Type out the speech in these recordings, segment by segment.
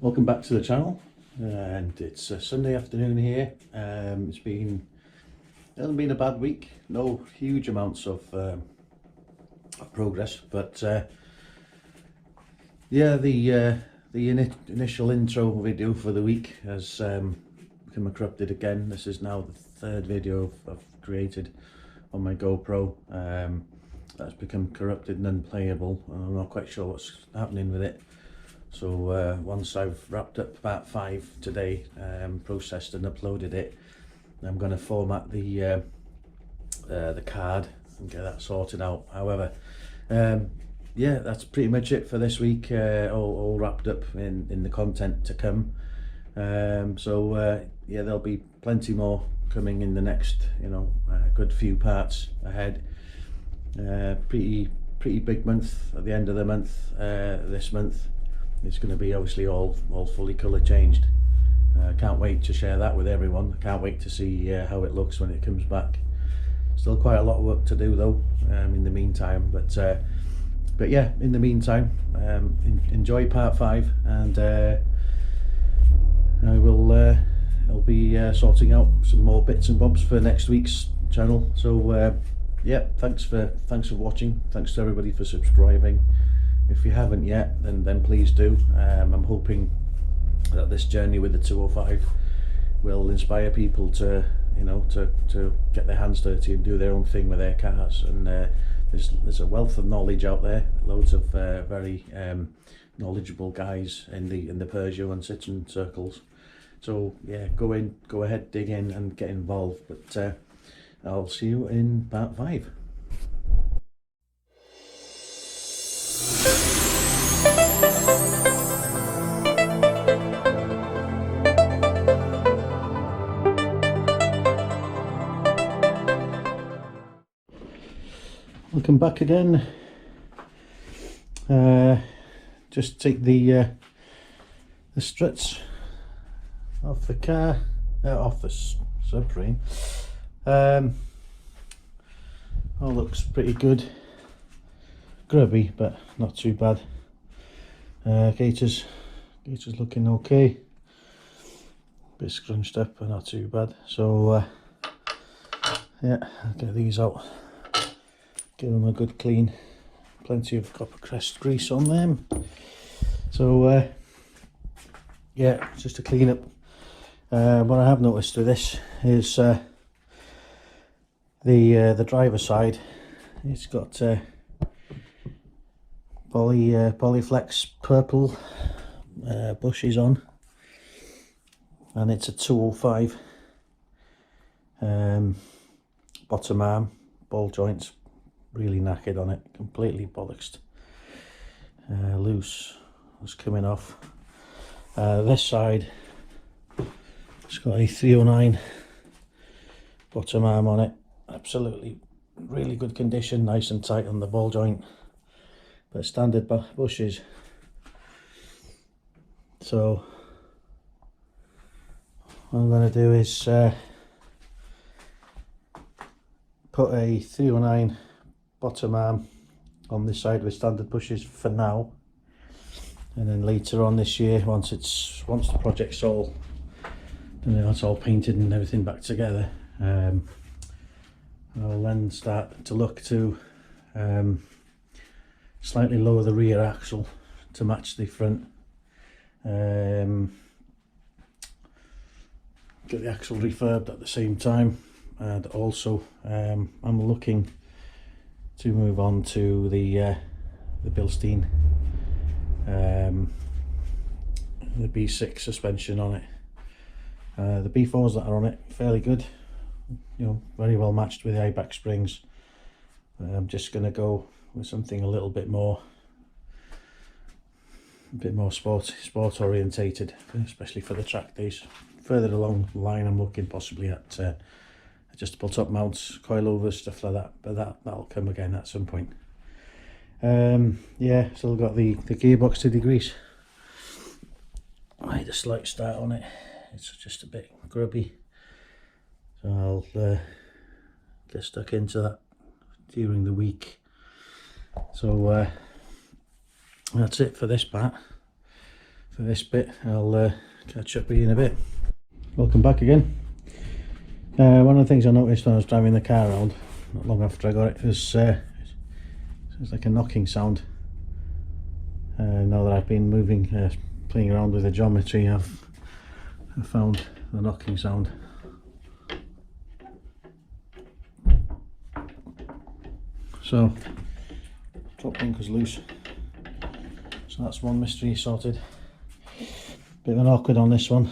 Welcome back to the channel, and it's a Sunday afternoon here. It hasn't been a bad week, no huge amounts of progress, but yeah, the initial intro video for the week has become corrupted again. This is now the third video I've created on my GoPro that's become corrupted and unplayable, and I'm not quite sure what's happening with it. So once I've wrapped up part 5 today, processed and uploaded it, I'm going to format the card and get that sorted out. However, yeah, that's pretty much it for this week. All wrapped up in the content to come. So yeah, there'll be plenty more coming in the next, good few parts ahead. Pretty big month at the end of the month. This month it's going to be obviously all fully colour changed. Can't wait to share that with everyone. Can't wait to see how it looks when it comes back. Still quite a lot of work to do though, in the meantime, but yeah, in the meantime, enjoy part 5, and I'll be sorting out some more bits and bobs for next week's channel. So yeah, thanks for watching. Thanks to everybody for subscribing. If you haven't yet, then please do. I'm hoping that this journey with the 205 will inspire people to to get their hands dirty and do their own thing with their cars. And there's a wealth of knowledge out there, loads of very knowledgeable guys in the Peugeot and Citroen circles. So yeah, go ahead, dig in and get involved. But I'll see you in part 5. Welcome back again. Just take the struts off the car, off the subframe. All looks pretty good. Grubby, but not too bad. Gaiters looking okay. Bit scrunched up, but not too bad. So yeah, I'll get these out. Give them a good clean. Plenty of copper crest grease on them. So yeah, just a clean up. What I have noticed with this is the driver side. It's got Polyflex purple bushes on, and it's a 205 bottom arm. Ball joints really knackered on it, completely bollocksed, loose, was coming off. This side, it's got a 309 bottom arm on it, absolutely really good condition, nice and tight on the ball joint, but standard bushes. So what I'm going to do is put a 309 bottom arm on this side with standard bushes for now, and then later on this year, once the project's all, it's all painted and everything back together, I'll then start to look to slightly lower the rear axle to match the front. Get the axle refurbed at the same time, and also I'm looking to move on to the Bilstein, the B6 suspension on it. The B4s that are on it, fairly good, very well matched with the I-back springs. I'm just going to go with something a little bit more sport orientated, especially for the track days. Further along the line, I'm looking possibly at adjustable top mounts, coilovers, stuff like that, but that'll come again at some point. Yeah, still got the gearbox to degrease. I had a slight start on it, it's just a bit grubby, so I'll get stuck into that during the week. So that's it for this part. for this bit. I'll catch up with you in a bit. Welcome back again. One of the things I noticed when I was driving the car around not long after I got it was it's like a knocking sound. Now that I've been moving, playing around with the geometry, I've found the knocking sound. So top link was loose, so that's one mystery sorted. Bit of an awkward on this one.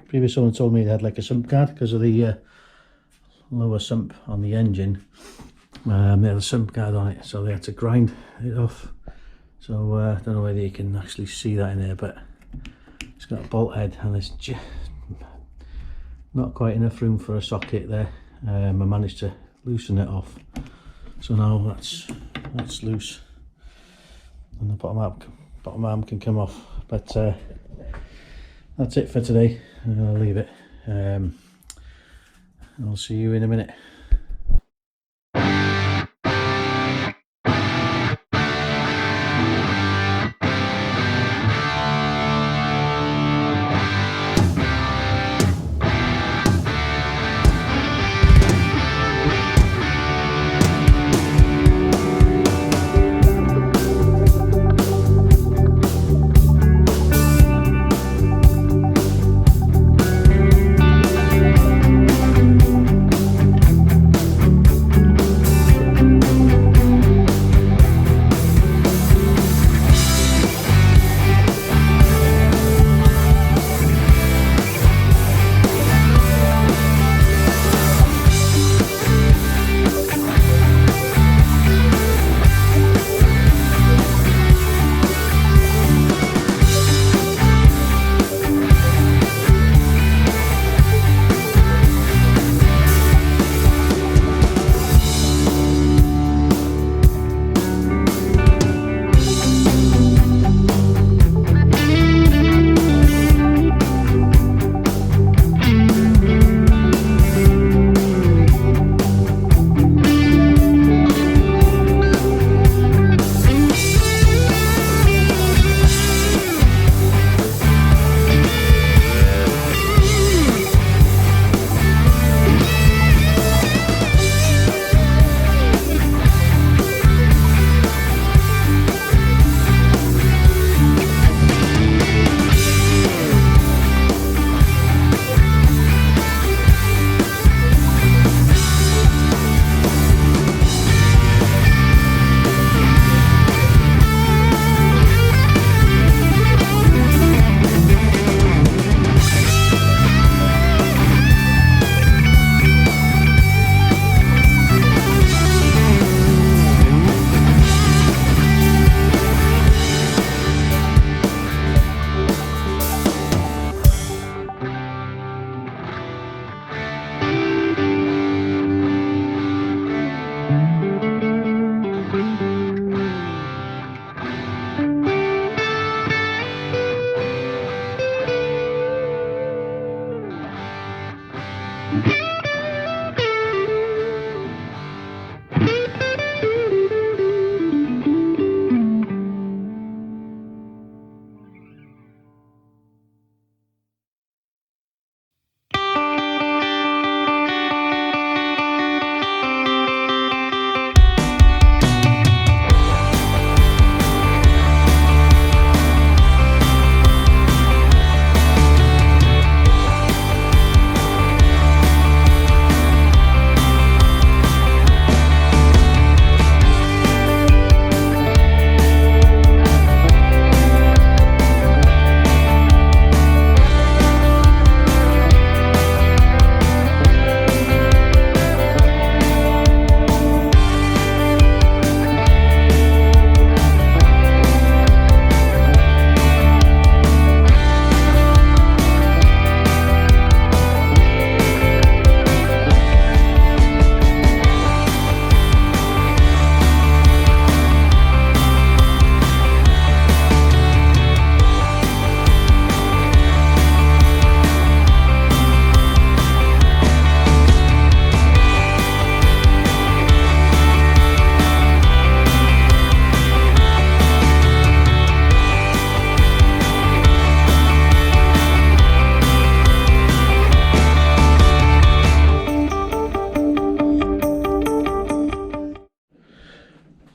Previous owner told me they had like a sump guard because of the lower sump on the engine. They had a sump guard on it, so they had to grind it off. So I don't know whether you can actually see that in there, but it's got a bolt head and there's just not quite enough room for a socket there. I managed to loosen it off, so now that's loose and the bottom arm can come off. But that's it for today. I'll leave it. I'll see you in a minute.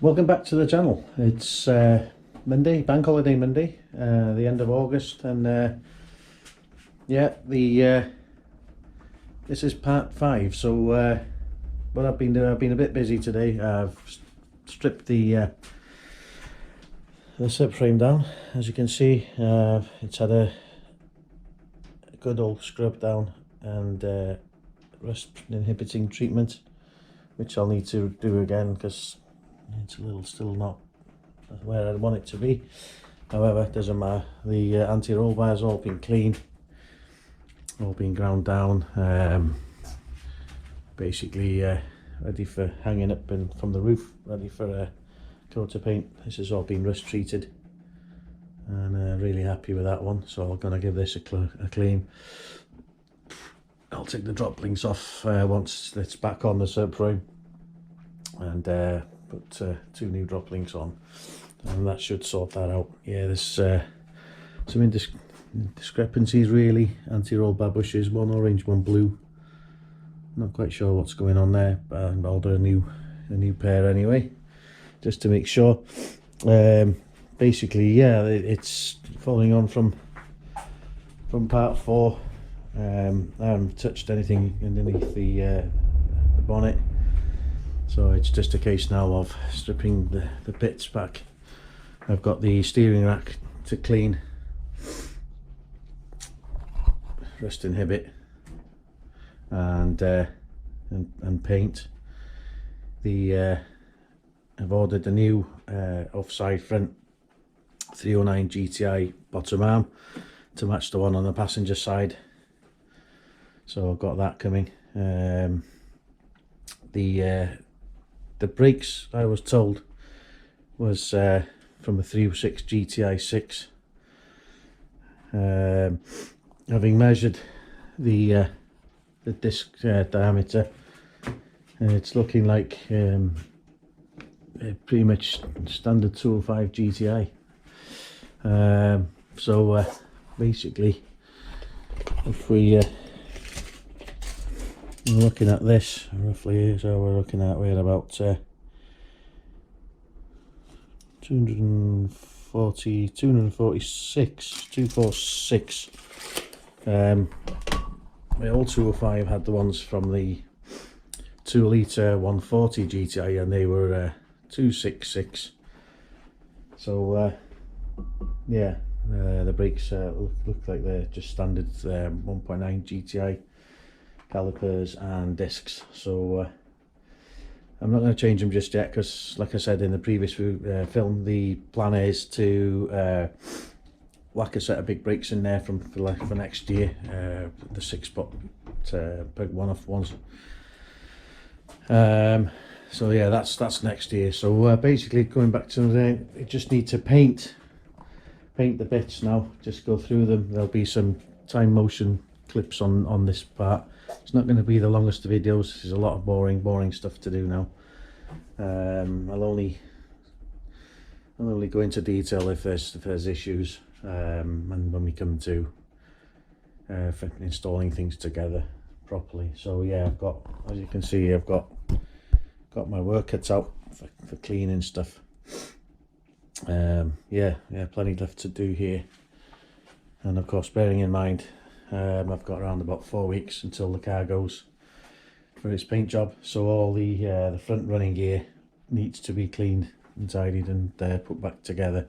Welcome back to the channel. It's Monday, bank holiday Monday, the end of August, and yeah, this is part 5. So what I've been doing, I've been a bit busy today. I've stripped the subframe down. As you can see, it's had a good old scrub down and rust inhibiting treatment, which I'll need to do again because it's a little still not where I want it to be. However, it doesn't matter. The anti-roll bars all been cleaned, all been ground down, basically ready for hanging up and from the roof, ready for a coat of paint. This has all been rust treated, and really happy with that one. So I'm going to give this a clean. I'll take the drop links off once it's back on the subframe, and put 2 new drop links on, and that should sort that out. Yeah, there's some discrepancies really. Anti-roll bar bushes, one orange, one blue. Not quite sure what's going on there, but I'll do a new pair anyway, just to make sure. Basically, yeah, it's following on from part 4. I haven't touched anything underneath the bonnet, so it's just a case now of stripping the bits back. I've got the steering rack to clean, rust inhibit, and paint. I've ordered a new offside front 309 GTi bottom arm to match the one on the passenger side, so I've got that coming. The brakes, I was told, was from a 205 GTi 6. Having measured the disc diameter, it's looking like pretty much standard 205 GTi. So basically, if we're looking at this roughly, so we're looking at, we're about 246. The old 205 had the ones from the 2 litre 140 GTi, and they were 266. So yeah, the brakes look like they're just standard 1.9 GTi calipers and discs. So I'm not going to change them just yet, because like I said in the previous film, the plan is to whack a set of big brakes in there for next year, the 6-spot big one-off ones. So yeah, that's next year. So basically, going back to the, I just need to paint the bits now, just go through them. There'll be some time motion clips on this part. It's not going to be the longest of videos. There's a lot of boring stuff to do now. I'll only go into detail if there's issues, and when we come to installing things together properly. So yeah, I've got, as you can see, I've got my work cuts out for cleaning stuff. Yeah, plenty left to do here, and of course, bearing in mind I've got around about 4 weeks until the car goes for its paint job, so all the front running gear needs to be cleaned and tidied and put back together.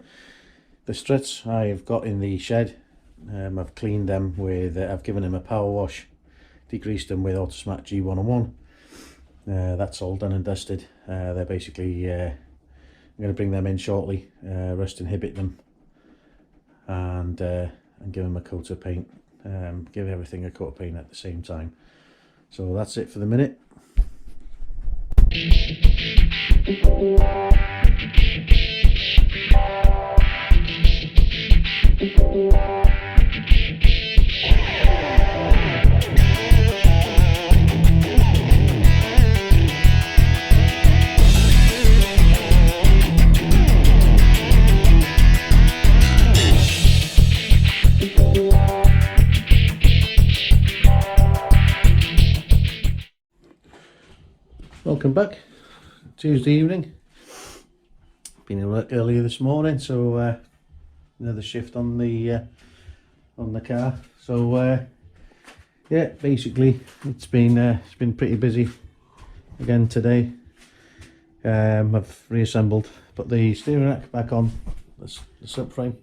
The struts I've got in the shed, I've cleaned them with, I've given them a power wash, degreased them with Autosmart G101. That's all done and dusted. They're basically, I'm going to bring them in shortly, rust inhibit them, and give them a coat of paint, give everything a coat of paint at the same time. So that's it for the minute. Welcome back. Tuesday evening. been in work earlier this morning, so another shift on the car. So yeah, basically it's been pretty busy again today. I've reassembled, put the steering rack back on, the subframe,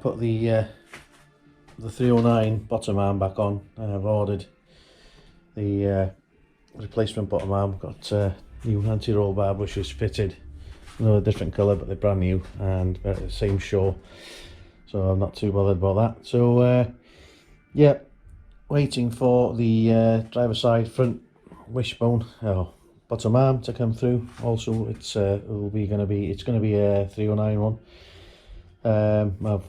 put the 309 bottom arm back on. I've ordered the replacement bottom arm. Got new anti-roll bar bushes fitted, a different colour, but they're brand new and they're at the same show, so I'm not too bothered about that. So yeah, waiting for the driver's side front wishbone, bottom arm to come through. Also, it's going to be a 309 one. I've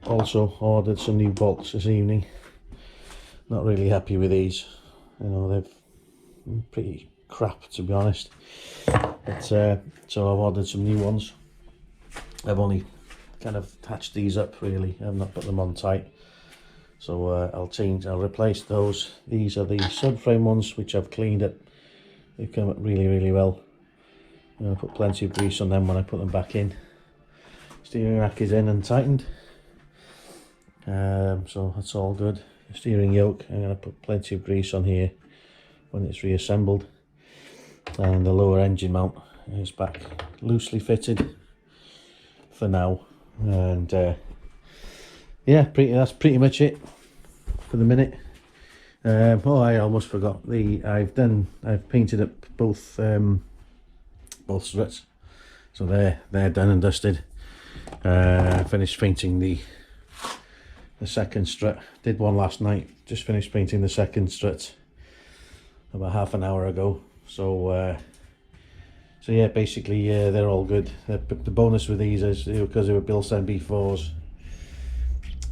also ordered some new bolts this evening. Not really happy with these. You know, they're pretty crap, to be honest. But so I've ordered some new ones. I've only kind of attached these up really. I've not put them on tight. So I'll replace those. These are the subframe ones, which I've cleaned up. They've come up really well. I put plenty of grease on them when I put them back in. Steering rack is in and tightened, so that's all good. The steering yoke, I'm going to put plenty of grease on here when it's reassembled, and the lower engine mount is back loosely fitted for now. And yeah, that's pretty much it for the minute. Oh, I almost forgot, I've painted up both struts, so they're done and dusted. I finished painting the second strut. Did one last night. Just finished painting the second strut about half an hour ago. So so yeah, basically they're all good. The bonus with these is because they were Bilstein B4s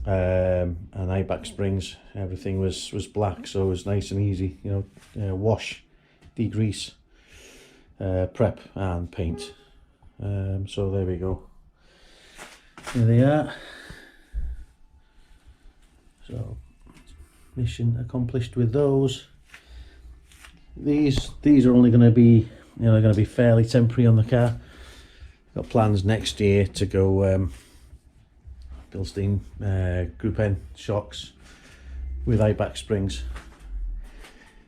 and eye-back springs, everything was black, so it was nice and easy, you know, wash, degrease, prep and paint. So there we go. There they are. So mission accomplished with those. These are only going to be, they're going to be fairly temporary on the car. Got plans next year to go Bilstein Group N shocks with eye-back springs.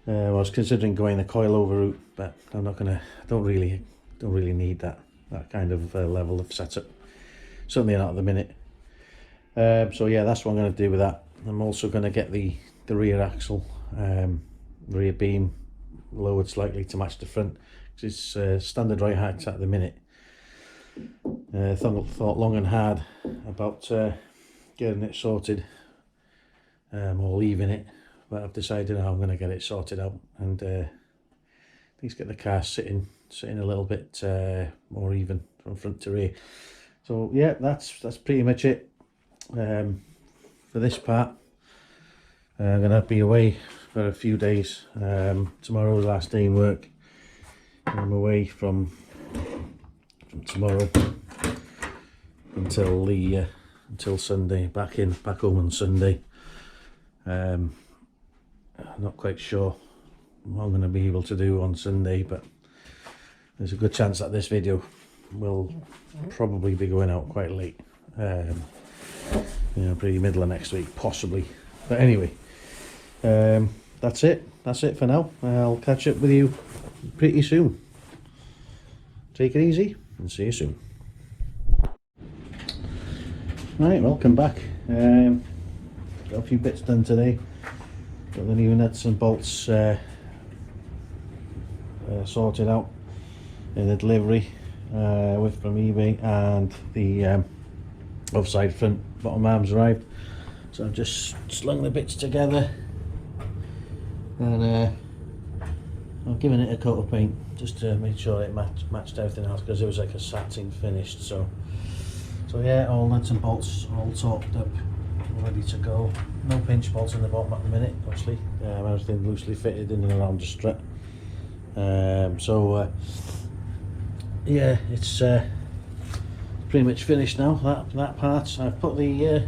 I was considering going the coilover route, but I'm not gonna. Don't really need that kind of level of setup. Certainly not at the minute. So yeah, that's what I'm going to do with that. I'm also going to get the rear axle, rear beam lowered slightly to match the front, because it's standard right height at the minute. Thought long and hard about getting it sorted or leaving it, but I've decided I'm going to get it sorted out and at least get the car sitting a little bit more even from front to rear. So yeah, that's pretty much it for this part. I'm going to be away for a few days. Tomorrow's last day in work. I'm away from tomorrow until Sunday. Back home on Sunday. I'm not quite sure what I'm going to be able to do on Sunday, but there's a good chance that this video will probably be going out quite late, pretty middle of next week possibly. But anyway, that's it for now. I'll catch up with you pretty soon. Take it easy and see you soon. Right, welcome back. Got a few bits done today. Got the new nuts and bolts sorted out in the delivery from eBay, and the offside front bottom arms arrived. So I've just slung the bits together and I've given it a coat of paint just to make sure it matched everything else, because it was like a satin finished. So yeah, all nuts and bolts all torqued up, ready to go. No pinch bolts in the bottom at the minute, obviously. Everything loosely fitted in and around the strut. Yeah, it's pretty much finished now, that part. I've put the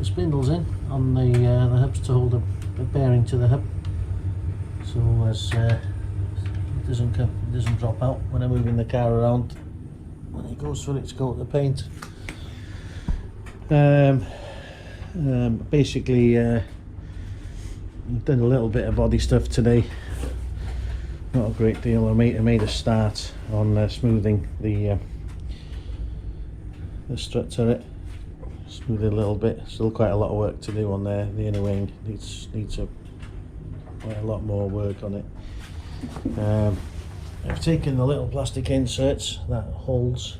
spindles in on the hubs to hold the bearing to the hub, so as it doesn't drop out when I'm moving the car around when it goes for it to go to the paint. Basically, I've done a little bit of body stuff today. Not a great deal. I made a start on smoothing the strut turret. Smooth it a little bit. Still quite a lot of work to do on there. The inner wing needs quite a lot more work on it. I've taken the little plastic inserts that holds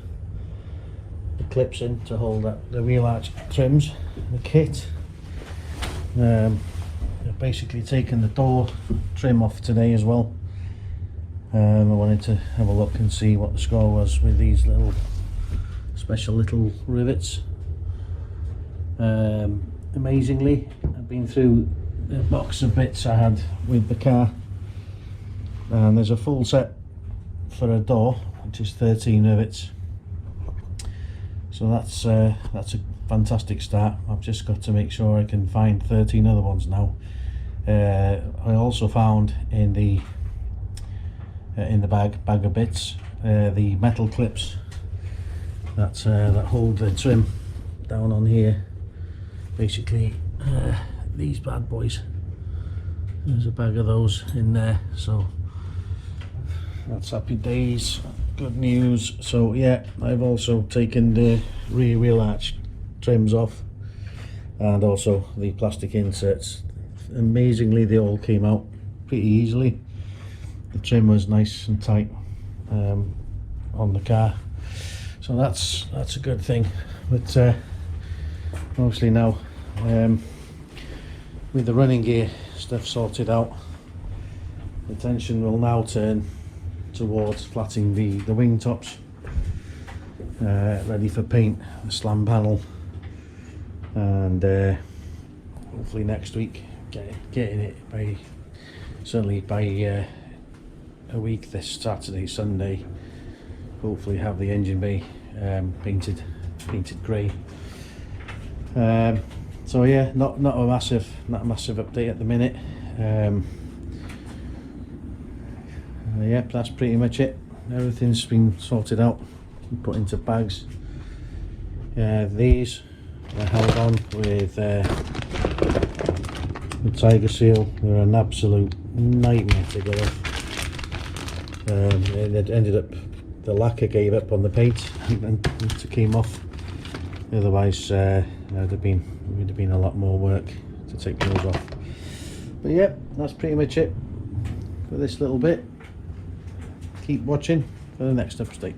the clips in to hold the wheel arch trims, the kit. I've basically taken the door trim off today as well. I wanted to have a look and see what the score was with these little special little rivets. Amazingly, I've been through the box of bits I had with the car, and there's a full set for a door, which is 13 rivets. So that's a fantastic start. I've just got to make sure I can find 13 other ones now. I also found in the bag of bits the metal clips that hold the trim down on here. Basically, these bad boys. There's a bag of those in there, so that's happy days. Good news. So yeah, I've also taken the rear wheel arch trims off, and also the plastic inserts. Amazingly, they all came out pretty easily. The trim was nice and tight on the car, so that's a good thing. But mostly now, with the running gear stuff sorted out, the attention will now turn towards flattening the wing tops, ready for paint, the slam panel, and hopefully next week getting it certainly by a week this Saturday, Sunday. Hopefully have the engine bay painted grey. So yeah, not a massive update at the minute. Yep, that's pretty much it. Everything's been sorted out and put into bags. These are held on with Tiger Seal. They're an absolute nightmare to get off. It ended up, the lacquer gave up on the paint and it came off. Otherwise, it would have been a lot more work to take those off. But yeah, that's pretty much it for this little bit. Keep watching for the next update.